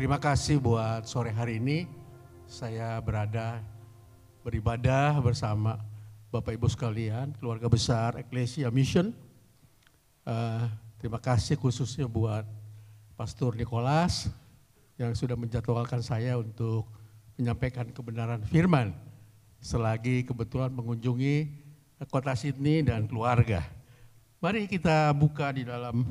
Terima kasih buat sore hari ini saya beribadah bersama Bapak Ibu sekalian, keluarga besar Ecclesia Mission. Terima kasih khususnya buat Pastor Nicholas yang sudah menjadwalkan saya untuk menyampaikan kebenaran firman selagi kebetulan mengunjungi kota Sydney dan keluarga. Mari kita buka di dalam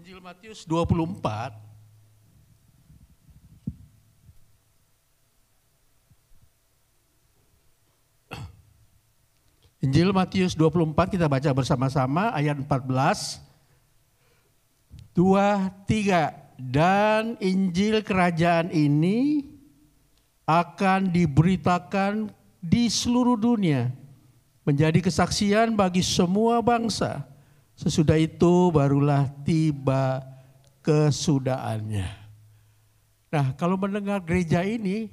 Injil Matius 24. Injil Matius 24 kita baca bersama-sama ayat 14. 2, 3. Dan Injil kerajaan ini akan diberitakan di seluruh dunia menjadi kesaksian bagi semua bangsa. Sesudah itu barulah tiba kesudahannya. Nah, kalau mendengar gereja ini,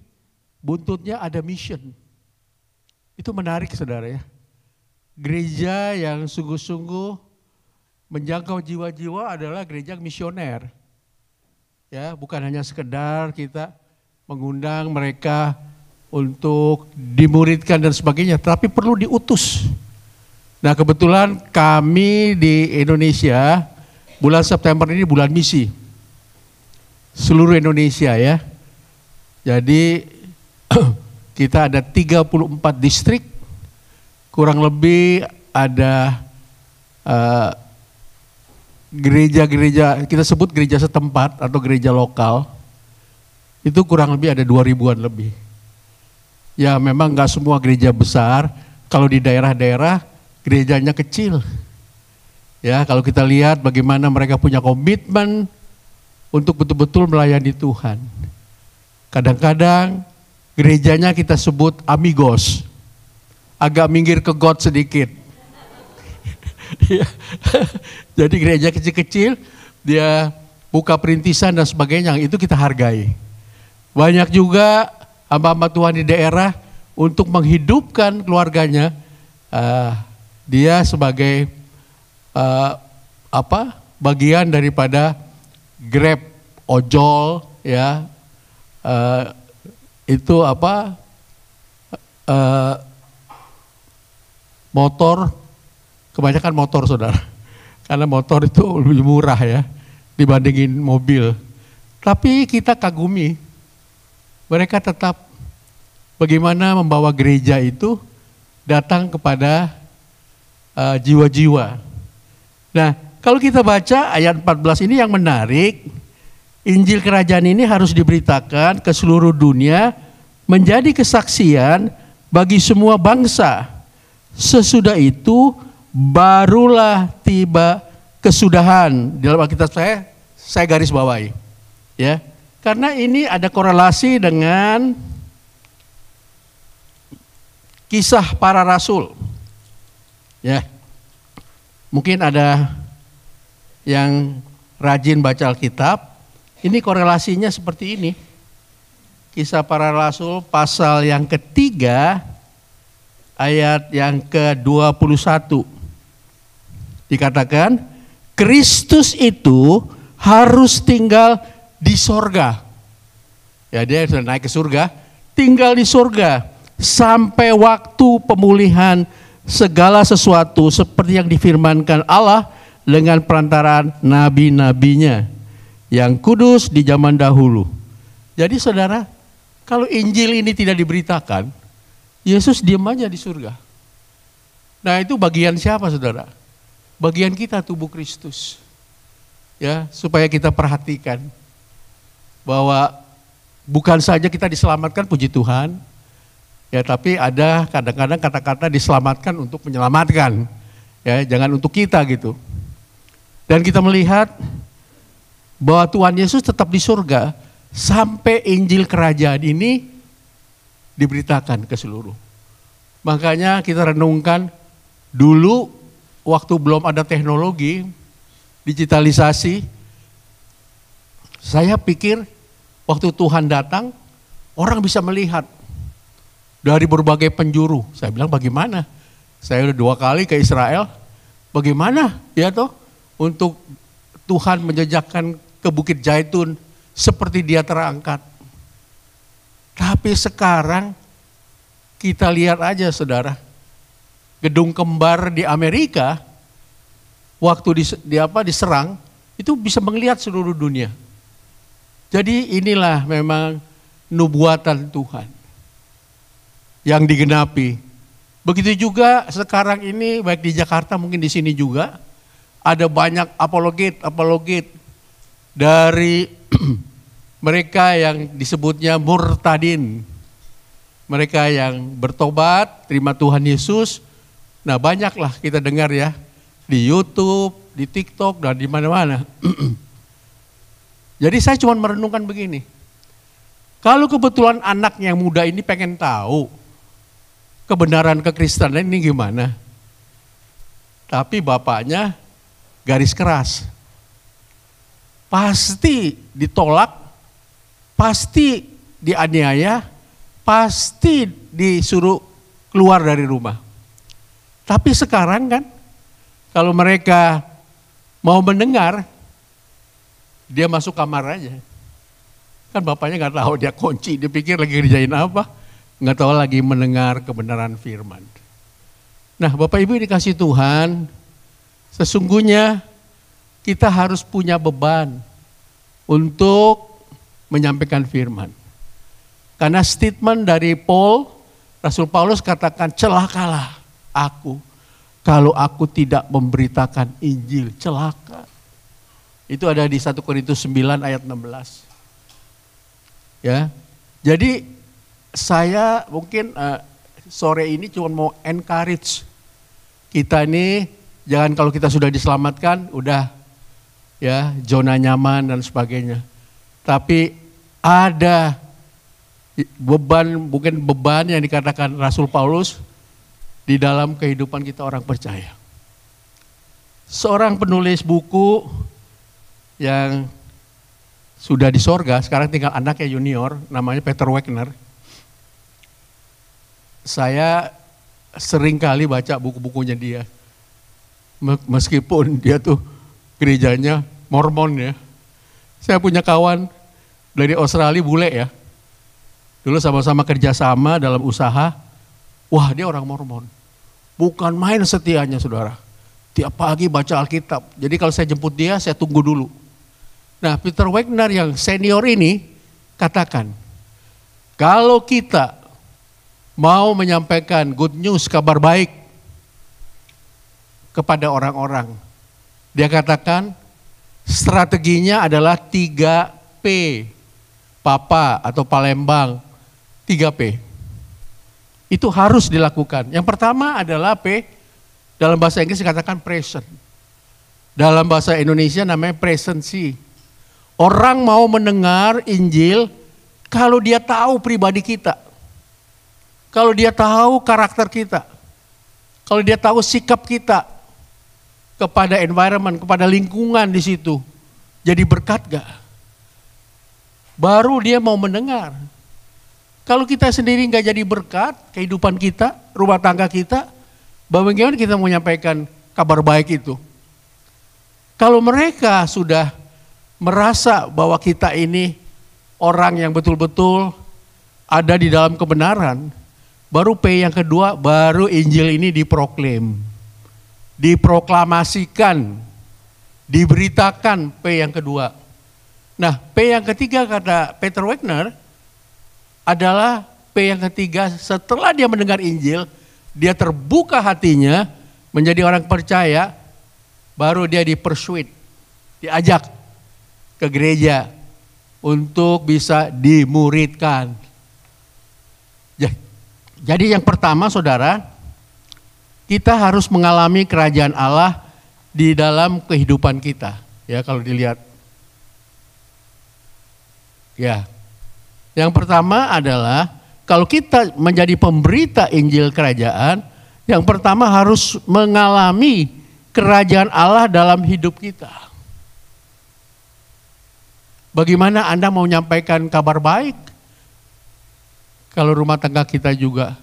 buntutnya ada mission. Itu menarik saudara ya. Gereja yang sungguh-sungguh menjangkau jiwa-jiwa adalah gereja misioner. Ya, bukan hanya sekedar kita mengundang mereka untuk dimuridkan dan sebagainya, tapi perlu diutus. Nah, kebetulan kami di Indonesia, bulan September ini bulan misi. Seluruh Indonesia ya. Jadi kita ada 34 distrik, kurang lebih ada gereja-gereja, kita sebut gereja setempat atau gereja lokal, itu kurang lebih ada 2000-an lebih. Ya memang gak semua gereja besar, kalau di daerah-daerah gerejanya kecil. Ya, kalau kita lihat bagaimana mereka punya komitmen untuk betul-betul melayani Tuhan. Kadang-kadang gerejanya kita sebut amigos, agak minggir ke God sedikit. Jadi gereja kecil-kecil, dia buka perintisan dan sebagainya, itu kita hargai. Banyak juga hamba-hamba Tuhan di daerah untuk menghidupkan keluarganya. Dia sebagai bagian daripada Grab, ojol, ya, itu motor, kebanyakan motor saudara, karena motor itu lebih murah ya dibandingin mobil. Tapi kita kagumi, mereka tetap bagaimana membawa gereja itu datang kepada jiwa-jiwa. Nah, kalau kita baca ayat 14 ini yang menarik, Injil kerajaan ini harus diberitakan ke seluruh dunia menjadi kesaksian bagi semua bangsa. Sesudah itu barulah tiba kesudahan. Di dalam Alkitab saya garis bawahi. Ya. Karena ini ada korelasi dengan kisah para rasul. Ya, mungkin ada yang rajin baca Alkitab, ini korelasinya seperti ini. Kisah para rasul pasal yang ketiga, ayat yang ke-21. Dikatakan, Kristus itu harus tinggal di sorga. Ya, dia sudah naik ke surga, tinggal di surga sampai waktu pemulihan segala sesuatu seperti yang difirmankan Allah dengan perantaraan nabi-nabinya yang kudus di zaman dahulu. Jadi saudara, kalau Injil ini tidak diberitakan, Yesus diam aja di surga. Nah, itu bagian siapa saudara? Bagian kita, tubuh Kristus. Ya, supaya kita perhatikan bahwa bukan saja kita diselamatkan, puji Tuhan, ya, tapi ada kadang-kadang kata-kata diselamatkan untuk menyelamatkan, ya, jangan untuk kita gitu. Dan kita melihat bahwa Tuhan Yesus tetap di surga sampai Injil kerajaan ini diberitakan ke seluruh. Makanya kita renungkan dulu waktu belum ada teknologi, digitalisasi, saya pikir waktu Tuhan datang, orang bisa melihat dari berbagai penjuru. Saya bilang bagaimana? Saya udah 2 kali ke Israel, bagaimana ya toh untuk Tuhan menjejakkan ke Bukit Zaitun seperti dia terangkat. Tapi sekarang kita lihat aja saudara, gedung kembar di Amerika waktu diserang itu bisa melihat seluruh dunia. Jadi inilah memang nubuatan Tuhan yang digenapi. Begitu juga sekarang ini baik di Jakarta mungkin di sini juga ada banyak apologet dari mereka yang disebutnya murtadin. Mereka yang bertobat, terima Tuhan Yesus. Nah banyaklah kita dengar ya di YouTube, di TikTok dan di mana-mana. Jadi saya cuma merenungkan begini. Kalau kebetulan anak yang muda ini pengen tahu kebenaran kekristenan ini gimana. Tapi bapaknya garis keras. Pasti ditolak, pasti dianiaya, pasti disuruh keluar dari rumah. Tapi sekarang kan, kalau mereka mau mendengar, dia masuk kamar aja. Kan bapaknya nggak tahu, dia kunci, dia pikir lagi ngerjain apa, nggak tahu lagi mendengar kebenaran firman. Nah Bapak Ibu dikasih Tuhan, sesungguhnya kita harus punya beban untuk menyampaikan firman. Karena statement dari Rasul Paulus katakan, celakalah aku kalau aku tidak memberitakan Injil, celaka. Itu ada di 1 Korintus 9 ayat 16. Ya. Jadi saya mungkin sore ini cuma mau encourage kita ini, jangan kalau kita sudah diselamatkan udah ya zona nyaman dan sebagainya. Tapi ada beban, mungkin beban yang dikatakan Rasul Paulus di dalam kehidupan kita orang percaya. Seorang penulis buku yang sudah di sorga, sekarang tinggal anaknya junior, namanya Peter Wagner. Saya sering kali baca buku-bukunya dia. Meskipun dia tuh gerejanya Mormon ya. Saya punya kawan dari Australia, bule ya. Dulu sama-sama kerjasama dalam usaha, wah dia orang Mormon. Bukan main setianya saudara. Tiap pagi baca Alkitab. Jadi kalau saya jemput dia, saya tunggu dulu. Nah Peter Wagner yang senior ini katakan, kalau kita mau menyampaikan good news, kabar baik kepada orang-orang, dia katakan strateginya adalah 3P, Papa atau Palembang, 3P. Itu harus dilakukan. Yang pertama adalah P, dalam bahasa Inggris dikatakan present. Dalam bahasa Indonesia namanya presency. Orang mau mendengar Injil kalau dia tahu pribadi kita. Kalau dia tahu karakter kita. Kalau dia tahu sikap kita kepada environment, kepada lingkungan di situ. Jadi berkat gak? Baru dia mau mendengar. Kalau kita sendiri nggak jadi berkat, kehidupan kita, rumah tangga kita, bagaimana kita mau menyampaikan kabar baik itu? Kalau mereka sudah merasa bahwa kita ini orang yang betul-betul ada di dalam kebenaran, baru P yang kedua, baru Injil ini diproklaim, diproklamasikan, diberitakan P yang kedua. Nah P yang ketiga kata Peter Wagner, adalah P yang ketiga, setelah dia mendengar Injil, dia terbuka hatinya menjadi orang percaya, baru dia dipersuade, diajak ke gereja untuk bisa dimuridkan. Jadi yang pertama saudara, kita harus mengalami kerajaan Allah di dalam kehidupan kita. Ya kalau dilihat. Ya. Yang pertama adalah kalau kita menjadi pemberita Injil kerajaan, yang pertama harus mengalami kerajaan Allah dalam hidup kita. Bagaimana Anda mau menyampaikan kabar baik kalau rumah tangga kita juga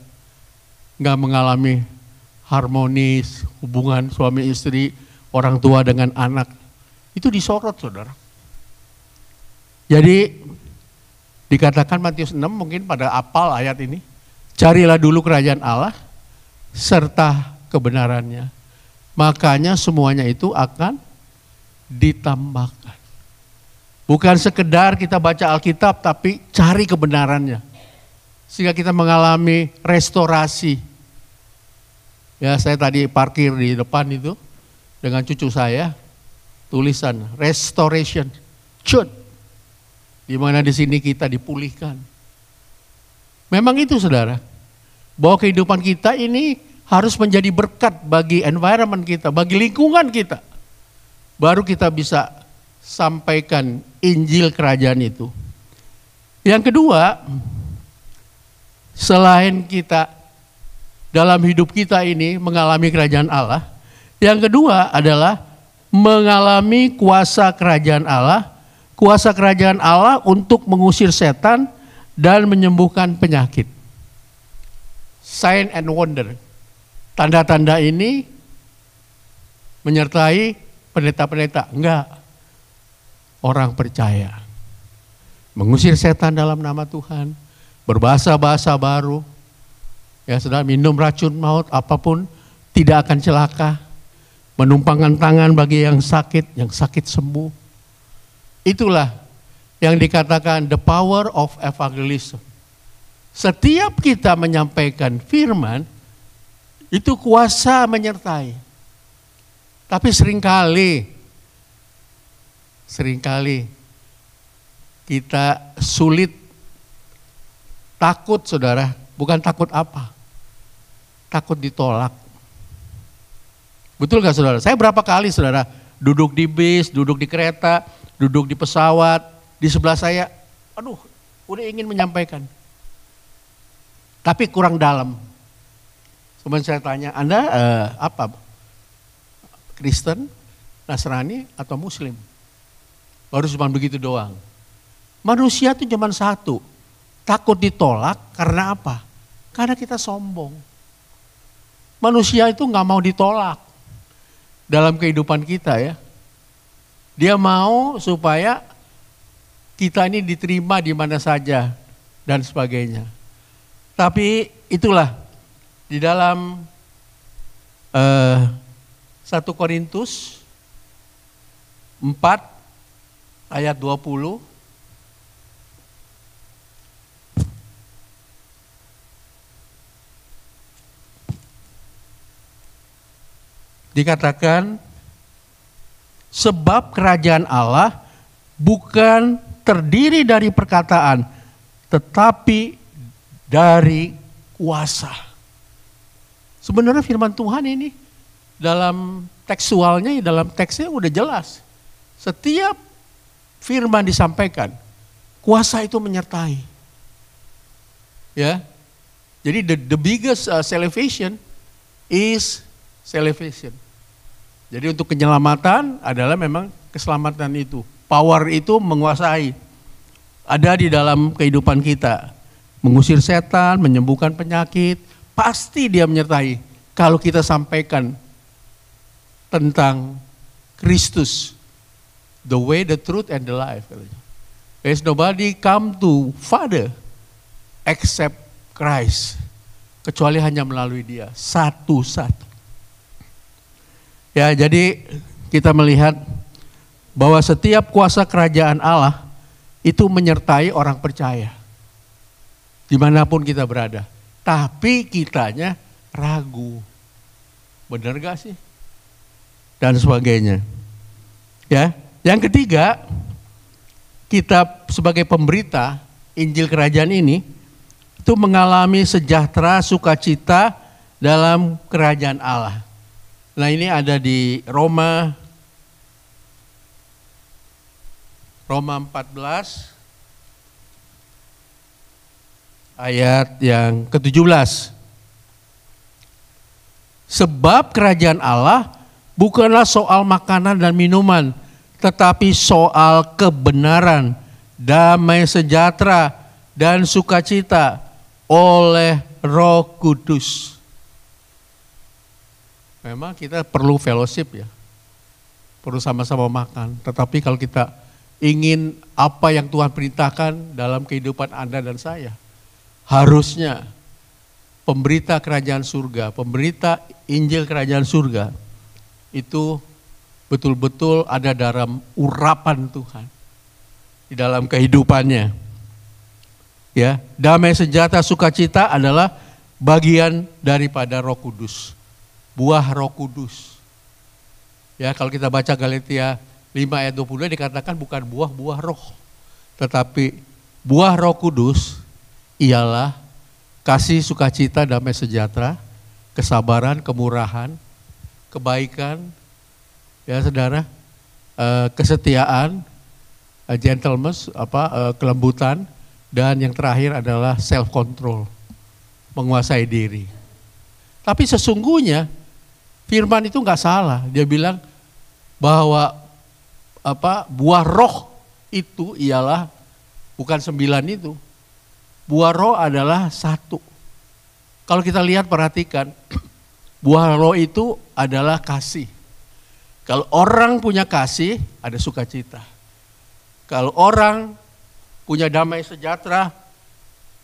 nggak mengalami harmonis, hubungan suami istri, orang tua dengan anak. Itu disorot, saudara. Jadi dikatakan Matius 6, mungkin pada apal ayat ini. Carilah dulu kerajaan Allah serta kebenarannya. Makanya semuanya itu akan ditambahkan. Bukan sekedar kita baca Alkitab, tapi cari kebenarannya. Sehingga kita mengalami restorasi. Ya, saya tadi parkir di depan itu dengan cucu saya, tulisan restoration church. Di mana di sini kita dipulihkan. Memang itu, saudara, bahwa kehidupan kita ini harus menjadi berkat bagi environment kita, bagi lingkungan kita. Baru kita bisa sampaikan Injil kerajaan itu. Yang kedua, selain kita dalam hidup kita ini mengalami kerajaan Allah, yang kedua adalah mengalami kuasa kerajaan Allah. Kuasa kerajaan Allah untuk mengusir setan dan menyembuhkan penyakit. Sign and wonder. Tanda-tanda ini menyertai pendeta-pendeta. Enggak. Orang percaya. Mengusir setan dalam nama Tuhan. Berbahasa-bahasa baru. Ya, saudara, minum racun maut apapun tidak akan celaka. Menumpangkan tangan bagi yang sakit sembuh. Itulah yang dikatakan the power of evangelism. Setiap kita menyampaikan firman, itu kuasa menyertai. Tapi seringkali kita sulit, takut, saudara. Bukan takut apa? Takut ditolak. Betul gak, saudara? Saya berapa kali, saudara, duduk di bis, duduk di kereta, duduk di pesawat, di sebelah saya, aduh, udah ingin menyampaikan. Tapi kurang dalam. Kemudian saya tanya, Anda apa? Kristen, Nasrani, atau Muslim? Baru cuma begitu doang. Manusia itu cuma satu, takut ditolak karena apa? Karena kita sombong. Manusia itu gak mau ditolak dalam kehidupan kita, ya. Dia mau supaya kita ini diterima di mana saja dan sebagainya. Tapi itulah di dalam 1 Korintus 4 ayat 20. Dikatakan, sebab kerajaan Allah bukan terdiri dari perkataan, tetapi dari kuasa. Sebenarnya firman Tuhan ini dalam tekstualnya, dalam teksnya udah jelas. Setiap firman disampaikan, kuasa itu menyertai. Ya, jadi the biggest salvation is salvation. Jadi untuk penyelamatan adalah memang keselamatan itu. Power itu menguasai. Ada di dalam kehidupan kita. Mengusir setan, menyembuhkan penyakit. Pasti dia menyertai. Kalau kita sampaikan tentang Kristus. The way, the truth, and the life. There's nobody come to Father except Christ. Kecuali hanya melalui dia. Satu-satu. Ya, jadi kita melihat bahwa setiap kuasa kerajaan Allah itu menyertai orang percaya. Dimanapun kita berada. Tapi kitanya ragu. Benar gak sih? Dan sebagainya. Ya, yang ketiga, kita sebagai pemberita Injil Kerajaan ini itu mengalami sejahtera, sukacita dalam kerajaan Allah. Nah, ini ada di Roma 14 ayat yang ke-17. Sebab kerajaan Allah bukanlah soal makanan dan minuman, tetapi soal kebenaran, damai sejahtera, dan sukacita oleh Roh Kudus. Memang kita perlu fellowship, ya. perlu sama-sama makan. Tetapi kalau kita ingin apa yang Tuhan perintahkan dalam kehidupan Anda dan saya, harusnya pemberita kerajaan surga, pemberita Injil kerajaan surga, itu betul-betul ada dalam urapan Tuhan di dalam kehidupannya. Ya, damai sejahtera sukacita adalah bagian daripada Roh Kudus. Buah Roh Kudus. Ya, kalau kita baca Galatia 5 ayat 22 dikatakan bukan buah-buah roh, tetapi buah Roh Kudus ialah kasih, sukacita, damai sejahtera, kesabaran, kemurahan, kebaikan, ya saudara, kesetiaan, gentleness, kelembutan, dan yang terakhir adalah self control, menguasai diri. Tapi sesungguhnya firman itu nggak salah. Dia bilang bahwa buah roh itu ialah bukan 9 itu. Buah roh adalah 1. Kalau kita lihat perhatikan, buah roh itu adalah kasih. Kalau orang punya kasih, ada sukacita. Kalau orang punya damai sejahtera,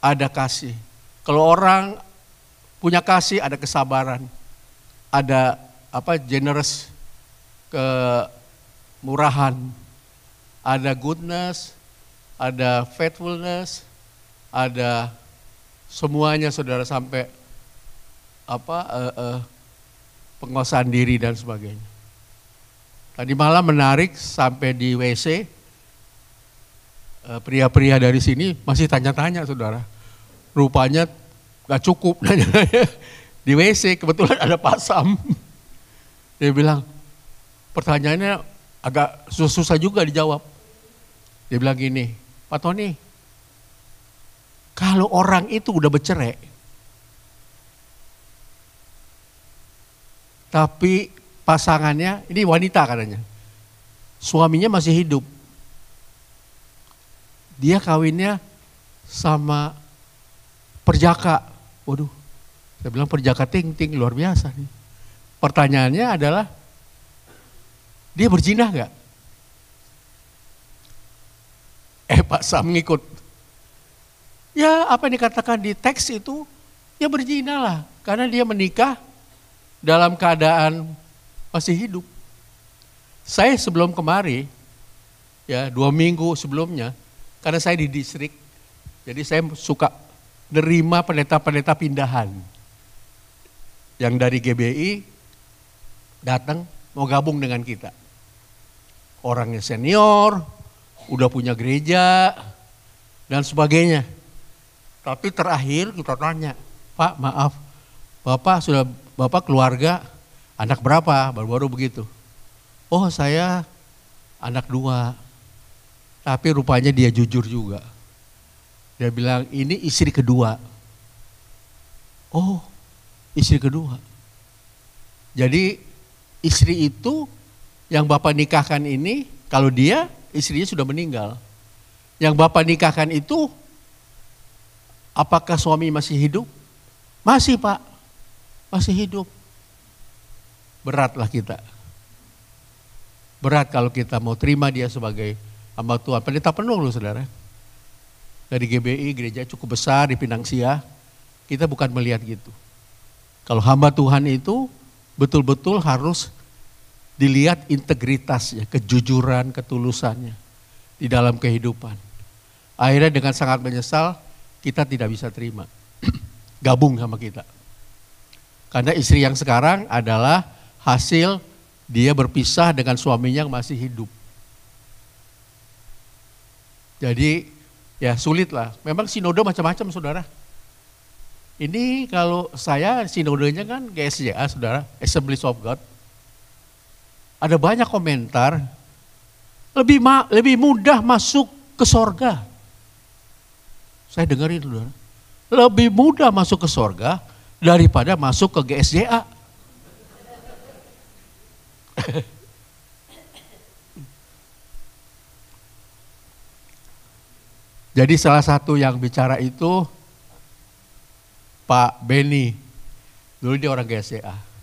ada kasih. Kalau orang punya kasih, ada kesabaran. Ada generous, kemurahan. Ada goodness, ada faithfulness, ada semuanya saudara, sampai penguasaan diri dan sebagainya. Tadi malam menarik, sampai di WC, pria-pria dari sini masih tanya-tanya saudara. Rupanya gak cukup nanya-nanya. Di WC kebetulan ada Pak Sam. Dia bilang, pertanyaannya agak susah juga dijawab. Dia bilang gini, Pak Tony, kalau orang itu udah bercerai, tapi pasangannya, ini wanita katanya, suaminya masih hidup, dia kawinnya sama perjaka. Waduh, saya bilang perjaka ting-ting, luar biasa nih. Pertanyaannya adalah, dia berzina gak? Pak Sam ngikut. Ya, apa yang dikatakan di teks itu, ya berzina lah. Karena dia menikah dalam keadaan masih hidup. Saya sebelum kemari, ya 2 minggu sebelumnya, karena saya di distrik, jadi saya suka nerima pendeta-pendeta pindahan. Yang dari GBI datang mau gabung dengan kita. Orangnya senior, udah punya gereja, dan sebagainya. Tapi terakhir kita tanya, Pak maaf, Bapak keluarga anak berapa? Baru-baru begitu. Oh saya anak 2, tapi rupanya dia jujur juga. Dia bilang ini istri kedua. Oh istri kedua. Jadi istri itu yang Bapak nikahkan ini, kalau dia istrinya sudah meninggal. Yang Bapak nikahkan itu, apakah suami masih hidup? Masih Pak, masih hidup. Beratlah kita. Berat kalau kita mau terima dia sebagai hamba Tuhan. Pendeta penuh loh saudara. Dari GBI, gereja cukup besar di Pinang Sia, kita bukan melihat gitu. Kalau hamba Tuhan itu betul-betul harus dilihat integritasnya, kejujuran, ketulusannya di dalam kehidupan. Akhirnya dengan sangat menyesal, kita tidak bisa terima gabung sama kita. Karena istri yang sekarang adalah hasil dia berpisah dengan suaminya yang masih hidup. Jadi ya sulit lah. Memang sinode macam-macam saudara. Ini kalau saya sinodenya kan GSJA saudara, Assemblies of God. Ada banyak komentar, lebih mudah masuk ke sorga. Saya dengerin saudara. Lebih mudah masuk ke sorga daripada masuk ke GSJA. Jadi salah satu yang bicara itu Pak Benny, dulu dia orang GSJA.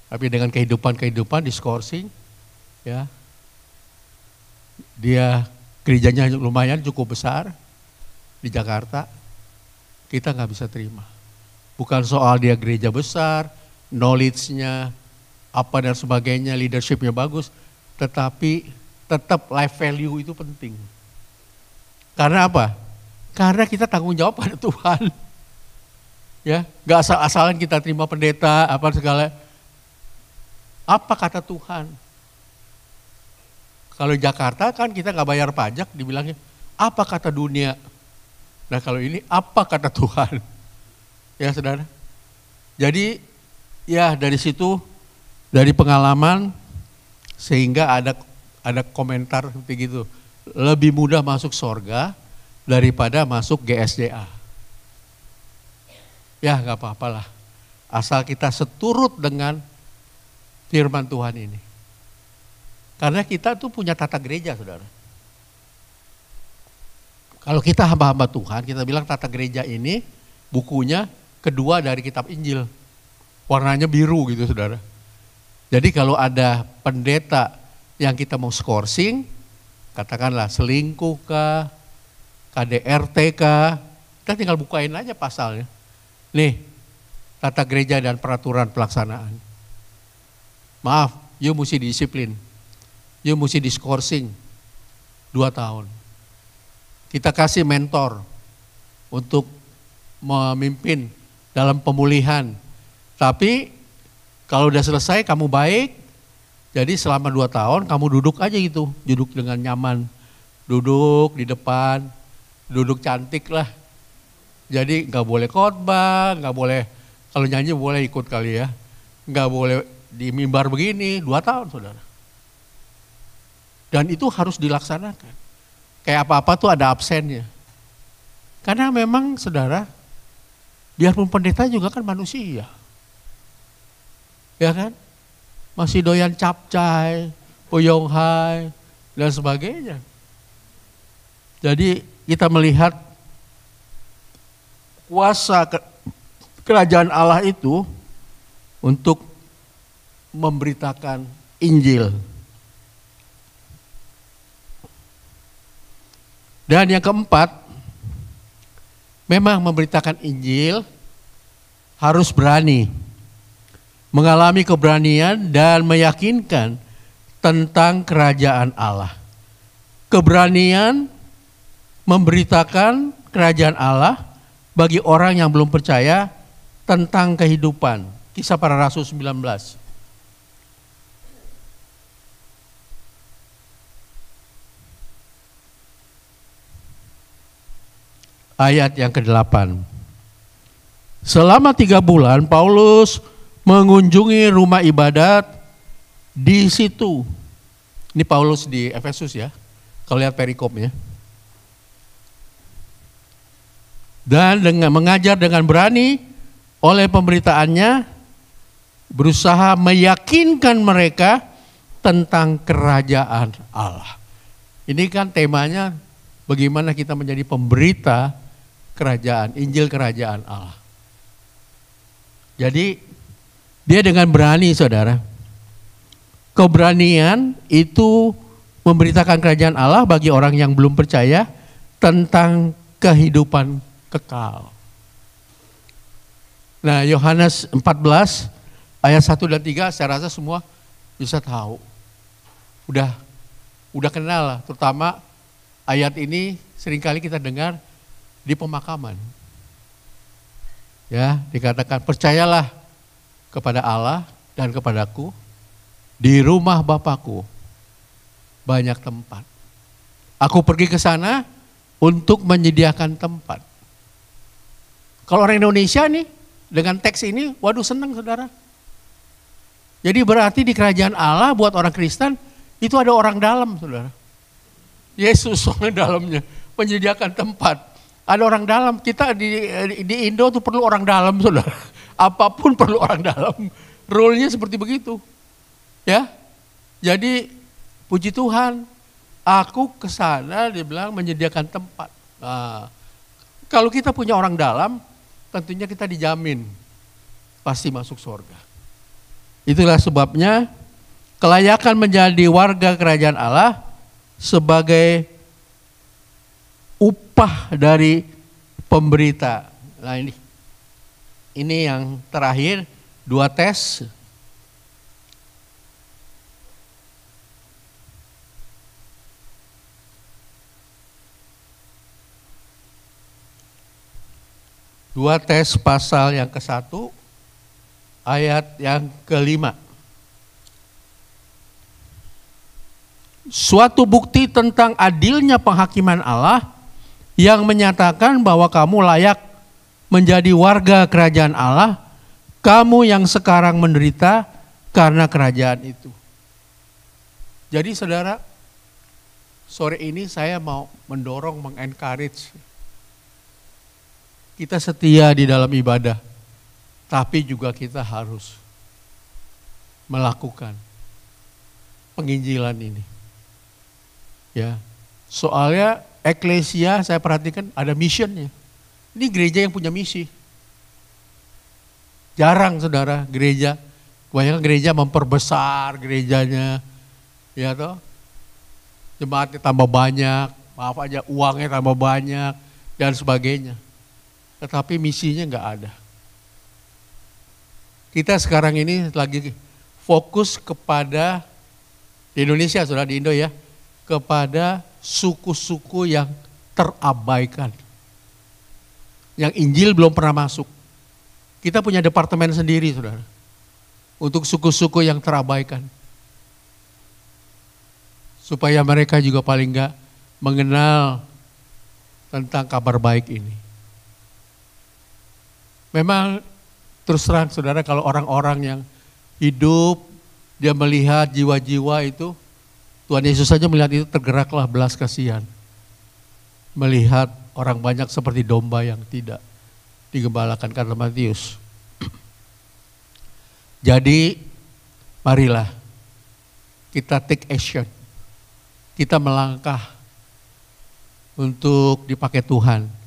Tapi dengan kehidupan diskorsing, ya. Dia gerejanya lumayan cukup besar di Jakarta, kita nggak bisa terima. Bukan soal dia gereja besar, knowledge-nya, apa dan sebagainya, leadership-nya bagus, tetapi tetap life value itu penting. Karena apa? Karena kita tanggung jawab pada Tuhan. Ya, nggak asal-asalan kita terima pendeta, apa segala. Apa kata Tuhan? Kalau Jakarta kan kita nggak bayar pajak, dibilangnya apa kata dunia. Nah kalau ini apa kata Tuhan? Ya saudara. Jadi ya dari situ, dari pengalaman sehingga ada komentar seperti gitu. Lebih mudah masuk sorga daripada masuk GSDA. Ya nggak apa-apalah. Asal kita seturut dengan firman Tuhan ini. Karena kita tuh punya tata gereja, saudara. Kalau kita hamba-hamba Tuhan, kita bilang tata gereja ini bukunya kedua dari kitab Injil. Warnanya biru gitu, saudara. Jadi kalau ada pendeta yang kita mau skorsing, katakanlah selingkuh kah, KDRT kah, kita tinggal bukain aja pasalnya. Nih, tata gereja dan peraturan pelaksanaan. Maaf, you mesti disiplin. You mesti diskorsing 2 tahun. Kita kasih mentor untuk memimpin dalam pemulihan. Tapi kalau udah selesai kamu baik, jadi selama 2 tahun kamu duduk aja gitu. Duduk dengan nyaman, duduk di depan, duduk cantik lah. Jadi gak boleh khotbah, gak boleh, kalau nyanyi boleh ikut kali ya. Gak boleh di mimbar begini, 2 tahun saudara. Dan itu harus dilaksanakan. Kayak apa-apa tuh ada absennya. Karena memang saudara, biarpun pendeta juga kan manusia. Ya kan? Masih doyan capcay, oyonghai, dan sebagainya. Jadi kita melihat kuasa kerajaan Allah itu untuk memberitakan Injil. Dan yang keempat, memang memberitakan Injil harus berani, mengalami keberanian dan meyakinkan tentang kerajaan Allah. Keberanian memberitakan kerajaan Allah bagi orang yang belum percaya tentang kehidupan. Kisah Para Rasul 19. Ayat yang ke-8. Selama 3 bulan Paulus mengunjungi rumah ibadat di situ. Ini Paulus di Efesus ya. Kalau lihat perikopnya. Dan dengan mengajar dengan berani oleh pemberitaannya berusaha meyakinkan mereka tentang kerajaan Allah. Ini kan temanya bagaimana kita menjadi pemberita kerajaan, Injil kerajaan Allah. Jadi dia dengan berani saudara. Keberanian itu memberitakan kerajaan Allah bagi orang yang belum percaya tentang kehidupan kekal. Nah Yohanes 14 ayat 1 dan 3 saya rasa semua bisa tahu. Udah kenal lah, terutama ayat ini seringkali kita dengar di pemakaman. Ya, dikatakan percayalah kepada Allah dan kepadaku, di rumah Bapakku banyak tempat. Aku pergi ke sana untuk menyediakan tempat. Kalau orang Indonesia nih dengan teks ini, waduh senang saudara. Jadi berarti di kerajaan Allah buat orang Kristen itu ada orang dalam saudara. Yesus orang dalamnya menyediakan tempat. Ada orang dalam, kita di Indo tuh perlu orang dalam saudara. Apapun perlu orang dalam. Role-nya seperti begitu. Ya. Jadi puji Tuhan, aku ke sana dia bilang menyediakan tempat. Nah, kalau kita punya orang dalam, tentunya kita dijamin pasti masuk surga. Itulah sebabnya Kelayakan menjadi warga kerajaan Allah sebagai upah dari pemberita. Nah ini yang terakhir, 2 tes. Dua tes pasal yang ke-1 ayat yang ke-5. Suatu bukti tentang adilnya penghakiman Allah yang menyatakan bahwa kamu layak menjadi warga kerajaan Allah, kamu yang sekarang menderita karena kerajaan itu. Jadi saudara, sore ini saya mau mendorong, mengencourage. Kita setia di dalam ibadah, tapi juga kita harus melakukan penginjilan ini. Ya, soalnya eklesia saya perhatikan ada missionnya. Ini gereja yang punya misi. Jarang saudara gereja, kebanyakan gereja memperbesar gerejanya, ya toh. Jemaatnya tambah banyak, maaf aja uangnya tambah banyak dan sebagainya. Tetapi misinya enggak ada. Kita sekarang ini lagi fokus kepada di Indonesia, saudara, di Indo ya, kepada suku-suku yang terabaikan. Yang Injil belum pernah masuk. Kita punya departemen sendiri, saudara, untuk suku-suku yang terabaikan. Supaya mereka juga paling enggak mengenal tentang kabar baik ini. Memang terus terang saudara, kalau orang-orang yang hidup, dia melihat jiwa-jiwa itu, Tuhan Yesus saja melihat itu tergeraklah belas kasihan. Melihat orang banyak seperti domba yang tidak digembalakan, kata Matius. Jadi marilah kita take action. Kita melangkah untuk dipakai Tuhan.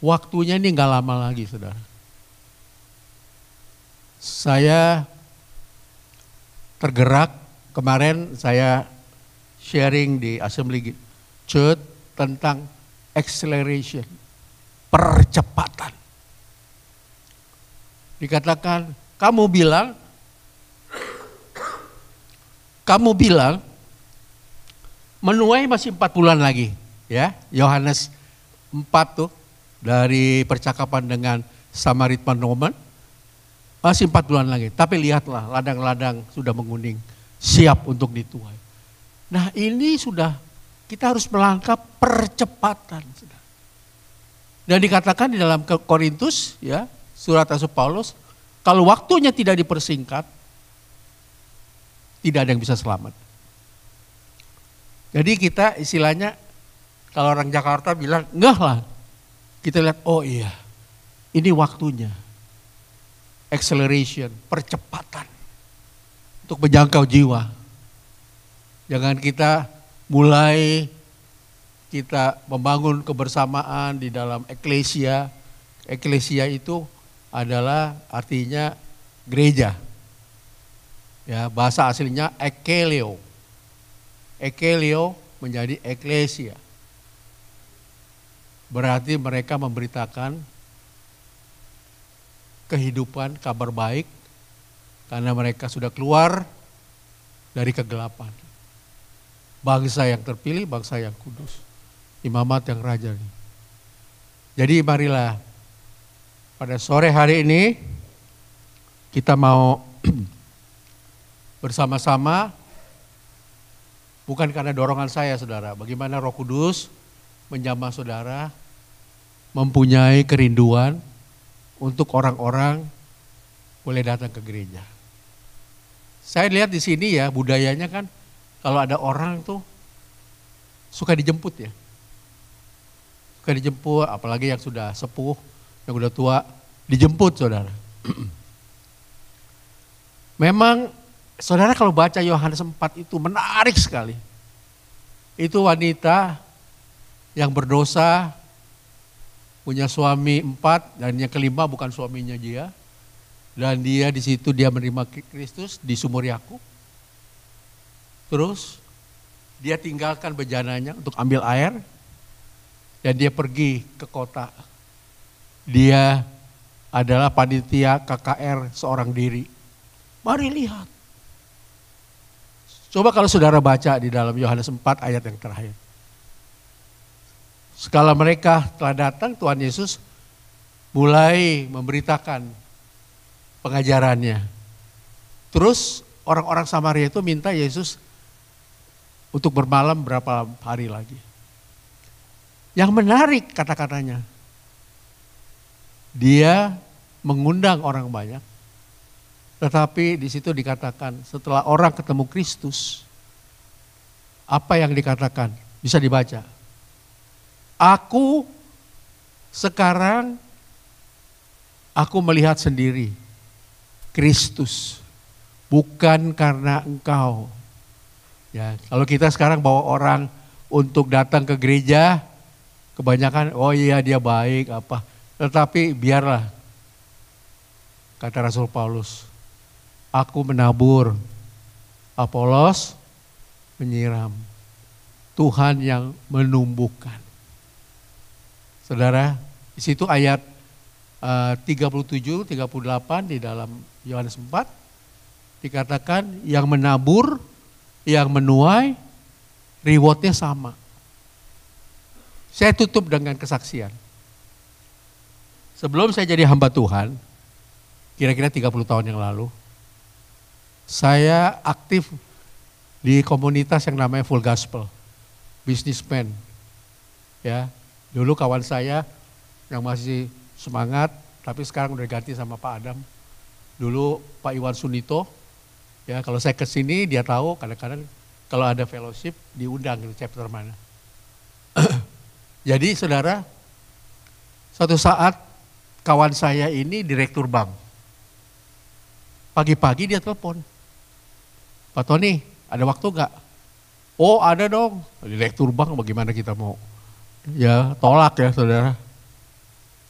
Waktunya ini gak lama lagi saudara. Saya tergerak, kemarin saya sharing di Assembly Church tentang acceleration, percepatan. Dikatakan, kamu bilang menuai masih 4 bulan lagi. Ya, Yohanes 4 tuh. Dari percakapan dengan Samaritan Roman, masih 4 bulan lagi. Tapi lihatlah ladang-ladang sudah menguning, siap untuk dituai. Nah ini sudah, kita harus melangkah percepatan. Dan dikatakan di dalam Korintus, ya, surat Rasul Paulus, kalau waktunya tidak dipersingkat, tidak ada yang bisa selamat. Jadi kita istilahnya, kalau orang Jakarta bilang, enggak lah. Kita lihat, oh iya, ini waktunya. Acceleration, percepatan. Untuk menjangkau jiwa. Jangan kita mulai, kita membangun kebersamaan di dalam eklesia. Eklesia itu adalah artinya gereja. Ya, bahasa aslinya ekeleo. Ekeleo menjadi eklesia. Berarti mereka memberitakan kehidupan, kabar baik, karena mereka sudah keluar dari kegelapan. Bangsa yang terpilih, bangsa yang kudus, imamat yang rajani. Jadi marilah pada sore hari ini kita mau bersama-sama, bukan karena dorongan saya saudara, bagaimana Roh Kudus menjamah saudara mempunyai kerinduan untuk orang-orang boleh datang ke gereja. Saya lihat di sini ya, budayanya kan kalau ada orang tuh suka dijemput ya. Suka dijemput, apalagi yang sudah sepuh, yang udah tua, dijemput saudara. Memang saudara kalau baca Yohanes 4 itu menarik sekali. Itu wanita yang berdosa, punya suami 4 dan yang kelima bukan suaminya dia. Dan dia di situ dia menerima Kristus di sumur Yakub. Terus dia tinggalkan bejananya untuk ambil air dan dia pergi ke kota. Dia adalah panitia KKR seorang diri. Mari lihat. Coba kalau saudara baca di dalam Yohanes 4 ayat yang terakhir. Sekala mereka telah datang, Tuhan Yesus mulai memberitakan pengajarannya. Terus orang-orang Samaria itu minta Yesus untuk bermalam berapa hari lagi. Yang menarik kata-katanya, dia mengundang orang banyak, tetapi di situ dikatakan setelah orang ketemu Kristus, apa yang dikatakan? Bisa dibaca. Aku sekarang, aku melihat sendiri Kristus, bukan karena engkau. Ya, kalau kita sekarang bawa orang untuk datang ke gereja, kebanyakan, oh iya dia baik apa. Tetapi biarlah, kata Rasul Paulus, aku menabur, Apolos menyiram, Tuhan yang menumbuhkan. Saudara, di situ ayat 37, 38 di dalam Yohanes 4, dikatakan yang menabur, yang menuai, rewardnya sama. Saya tutup dengan kesaksian. Sebelum saya jadi hamba Tuhan, kira-kira 30 tahun yang lalu, saya aktif di komunitas yang namanya Full Gospel, businessman. Ya, dulu kawan saya yang masih semangat, tapi sekarang udah ganti sama Pak Adam. Dulu Pak Iwan Sunito, ya kalau saya kesini dia tahu kadang-kadang kalau ada fellowship diundang gitu chapter mana. Jadi saudara, suatu saat kawan saya ini direktur bank. Pagi-pagi dia telepon, Pak Tony ada waktu enggak? Oh ada dong, direktur bank bagaimana kita mau ya tolak ya saudara.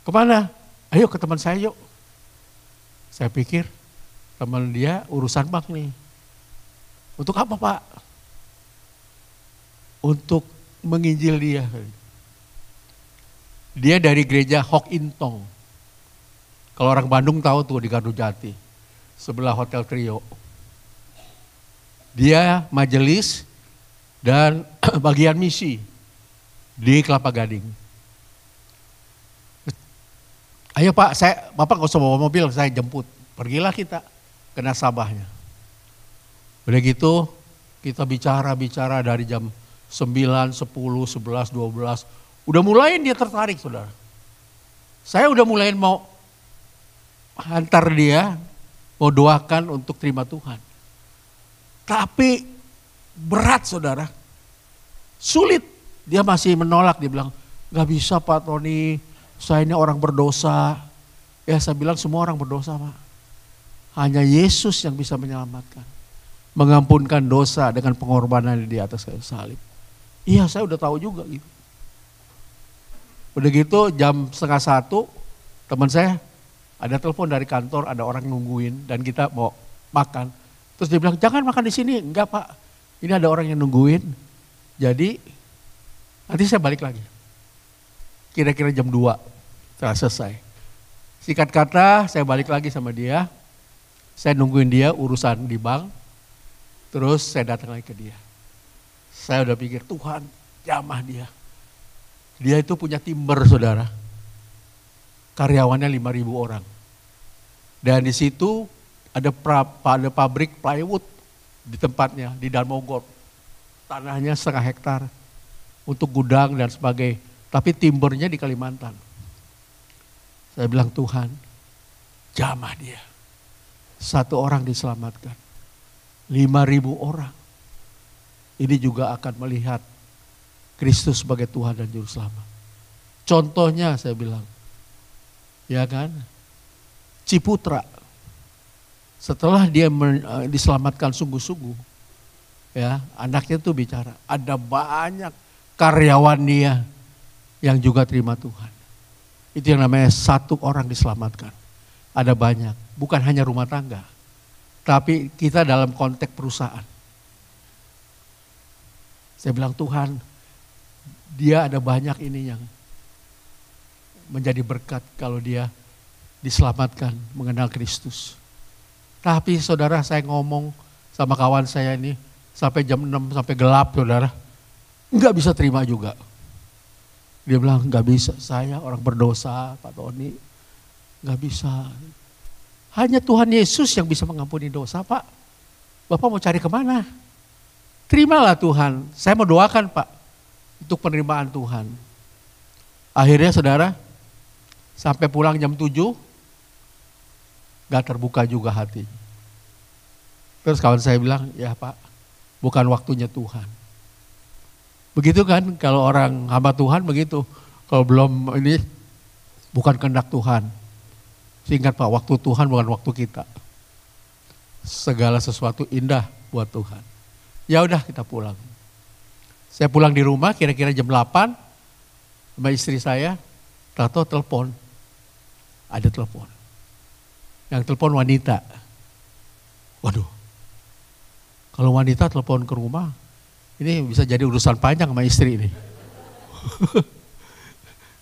Kemana? Ayo ke teman saya yuk. Saya pikir teman dia urusan bank nih. Untuk apa Pak? Untuk menginjil dia. Dia dari gereja Hok Intong. Kalau orang Bandung tahu tuh di Gardu Jati, sebelah Hotel Trio. Dia majelis dan bagian misi di Kelapa Gading. Ayo Pak, Bapak gak usah bawa mobil, saya jemput. Pergilah kita ke nasabahnya. Udah gitu kita bicara dari jam 9, 10, 11, 12. Udah mulain dia tertarik saudara. Saya udah mulain mau hantar dia, mau doakan untuk terima Tuhan. Tapi berat saudara, sulit. Dia masih menolak, dia bilang gak bisa Pak Tony, saya ini orang berdosa. Ya saya bilang semua orang berdosa Pak. Hanya Yesus yang bisa menyelamatkan. Mengampunkan dosa dengan pengorbanan di atas kayu salib. Iya saya udah tahu juga gitu. Udah gitu jam 12:30 teman saya ada telepon dari kantor, ada orang nungguin dan kita mau makan. Terus dia bilang jangan makan di sini, enggak Pak. Ini ada orang yang nungguin. Jadi nanti saya balik lagi. Kira-kira jam 2 setelah selesai. Singkat kata saya balik lagi sama dia. Saya nungguin dia urusan di bank. Terus saya datang lagi ke dia. Saya udah pikir Tuhan jamah dia. Dia itu punya timber saudara. Karyawannya 5.000 orang. Dan di situ ada pabrik plywood di tempatnya, di Darmogor. Tanahnya 0,5 hektar untuk gudang dan sebagainya. Tapi timbernya di Kalimantan. Saya bilang Tuhan, jamah dia. 1 orang diselamatkan. 5.000 orang. Ini juga akan melihat Kristus sebagai Tuhan dan Juru Selamat. Contohnya saya bilang, ya kan, Ciputra. Setelah dia diselamatkan sungguh-sungguh, ya anaknya tuh bicara, ada banyak karyawan dia yang juga terima Tuhan. Itu yang namanya 1 orang diselamatkan. Ada banyak, bukan hanya rumah tangga, tapi kita dalam konteks perusahaan. Saya bilang, Tuhan, dia ada banyak ini yang menjadi berkat kalau dia diselamatkan, mengenal Kristus. Tapi saudara, saya ngomong sama kawan saya ini, sampai jam 6, sampai gelap saudara, nggak bisa terima juga. Dia bilang, nggak bisa, saya orang berdosa Pak Tony, nggak bisa. Hanya Tuhan Yesus yang bisa mengampuni dosa Pak. Bapak mau cari kemana? Terimalah Tuhan, saya mau doakan Pak, untuk penerimaan Tuhan. Akhirnya saudara, sampai pulang jam 7, gak terbuka juga hati. Terus kawan saya bilang, ya Pak, bukan waktunya Tuhan. Begitu kan, kalau orang hamba Tuhan begitu. Kalau belum ini, bukan kehendak Tuhan. Ingat Pak, waktu Tuhan bukan waktu kita. Segala sesuatu indah buat Tuhan. Ya udah kita pulang. Saya pulang di rumah kira-kira jam 8, sama istri saya, tahu telepon. Ada telepon. Yang telepon wanita. Waduh, kalau wanita telepon ke rumah, ini bisa jadi urusan panjang sama istri ini.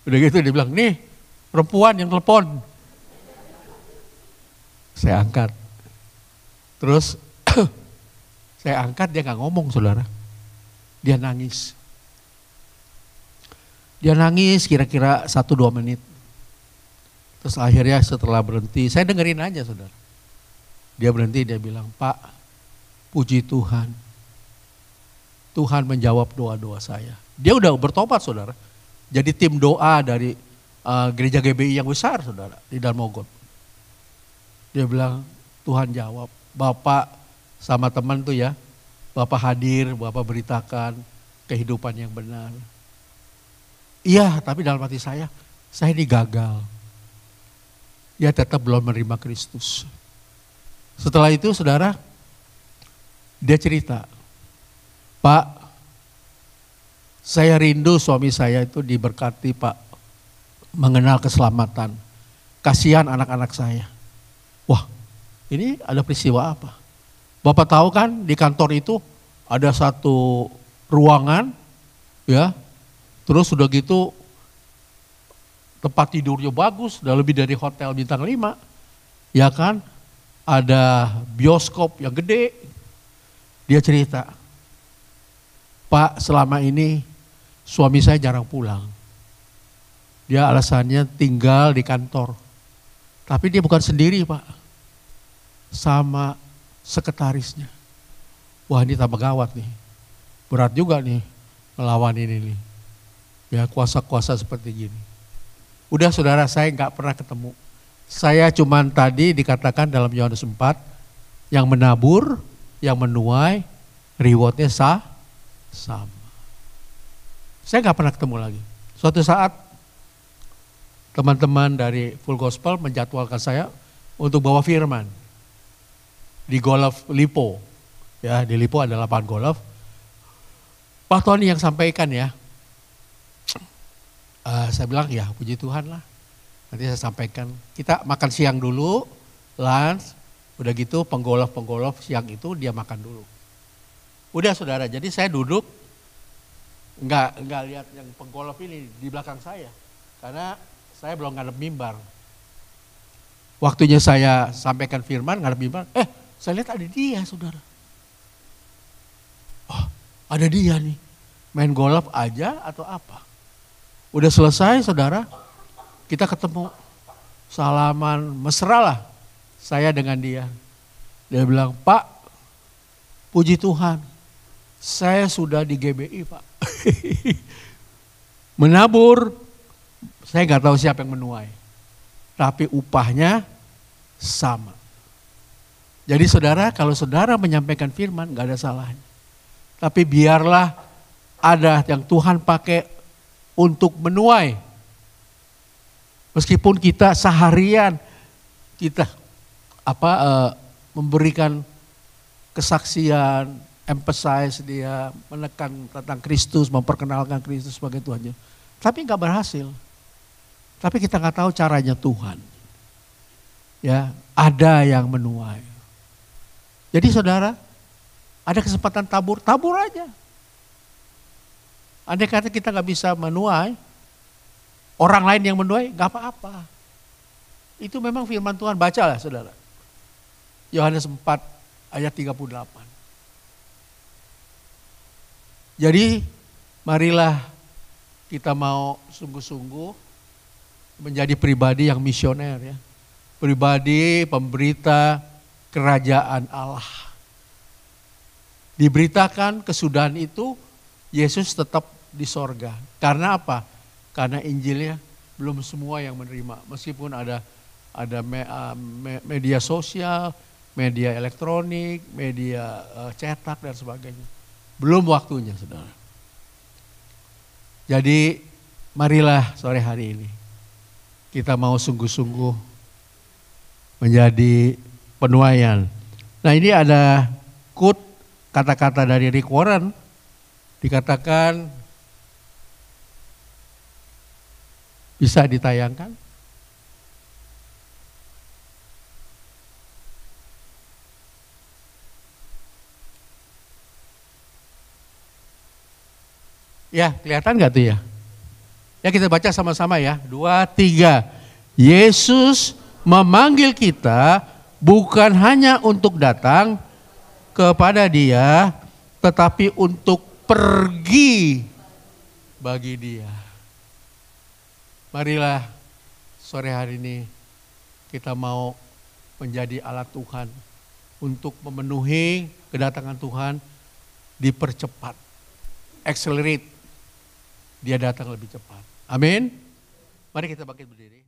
Udah gitu dia bilang, nih perempuan yang telepon. Saya angkat. Terus saya angkat, dia gak ngomong saudara. Dia nangis. Dia nangis kira-kira 1-2 menit. Terus akhirnya setelah berhenti, saya dengerin aja saudara. Dia berhenti, dia bilang, Pak, puji Tuhan. Tuhan menjawab doa-doa saya. Dia udah bertobat saudara. Jadi tim doa dari gereja GBI yang besar saudara, di Darmogot. Dia bilang, Tuhan jawab. Bapak sama teman tuh ya, Bapak hadir, Bapak beritakan kehidupan yang benar. Iya, tapi dalam hati saya ini gagal. Dia tetap belum menerima Kristus. Setelah itu saudara, dia cerita, Pak, saya rindu suami saya itu diberkati Pak, mengenal keselamatan. Kasihan anak-anak saya. Wah, ini ada peristiwa apa? Bapak tahu kan di kantor itu ada satu ruangan, ya, terus sudah gitu tempat tidurnya bagus, udah lebih dari hotel bintang 5, ya kan, ada bioskop yang gede. Dia cerita, Pak, selama ini suami saya jarang pulang. Dia alasannya tinggal di kantor, tapi dia bukan sendiri Pak, sama sekretarisnya. Wah, ini tambah gawat nih. Berat juga nih melawan ini nih. Ya, kuasa-kuasa seperti gini. Udah saudara, saya nggak pernah ketemu. Saya cuman tadi dikatakan dalam Yohanes 4, yang menabur, yang menuai, rewardnya sama. Saya nggak pernah ketemu lagi. Suatu saat teman-teman dari Full Gospel menjadwalkan saya untuk bawa firman di golf Lipo. Ya, di Lipo ada lapangan golf. Pak Tony yang sampaikan ya. Saya bilang ya puji Tuhan lah. Nanti saya sampaikan. Kita makan siang dulu, lunch. Udah gitu penggolf siang itu dia makan dulu. Udah saudara, jadi saya duduk. Enggak lihat yang penggolf ini di belakang saya. Karena saya belum ngadep mimbar. Waktunya saya sampaikan firman, ngadep mimbar. Saya lihat ada dia saudara. Oh, ada dia nih. Main golf aja atau apa? Udah selesai saudara, kita ketemu. Salaman, mesra lah saya dengan dia. Dia bilang, Pak, puji Tuhan, saya sudah di GBI Pak. Menabur, saya gak tahu siapa yang menuai. Tapi upahnya sama. Jadi saudara, kalau saudara menyampaikan firman gak ada salahnya. Tapi biarlah ada yang Tuhan pakai untuk menuai. Meskipun kita seharian kita memberikan kesaksian, emphasize dia, menekan tentang Kristus, memperkenalkan Kristus sebagai Tuhannya. Tapi gak berhasil. Tapi kita gak tahu caranya Tuhan. Ya, ada yang menuai. Jadi saudara, ada kesempatan tabur aja. Andai kata kita nggak bisa menuai, orang lain yang menuai, nggak apa-apa. Itu memang firman Tuhan, bacalah saudara. Yohanes 4 ayat 38. Jadi marilah kita mau sungguh-sungguh menjadi pribadi yang misioner ya. Pribadi pemberita kerajaan Allah. Diberitakan kesudahan itu, Yesus tetap di sorga. Karena apa? Karena Injilnya belum semua yang menerima. Meskipun ada media sosial, media elektronik, media cetak dan sebagainya. Belum waktunya, saudara. Jadi marilah sore hari ini kita mau sungguh-sungguh menjadi penuaian. Nah, ini ada quote kata-kata dari Rick Warren. Dikatakan, bisa ditayangkan? Ya, kelihatan gak tuh ya? Ya, kita baca sama-sama ya. 2, 3. Yesus memanggil kita bukan hanya untuk datang kepada Dia, tetapi untuk pergi bagi Dia. Marilah sore hari ini kita mau menjadi alat Tuhan untuk memenuhi kedatangan Tuhan, dipercepat, accelerate, Dia datang lebih cepat. Amin. Mari kita bangkit berdiri.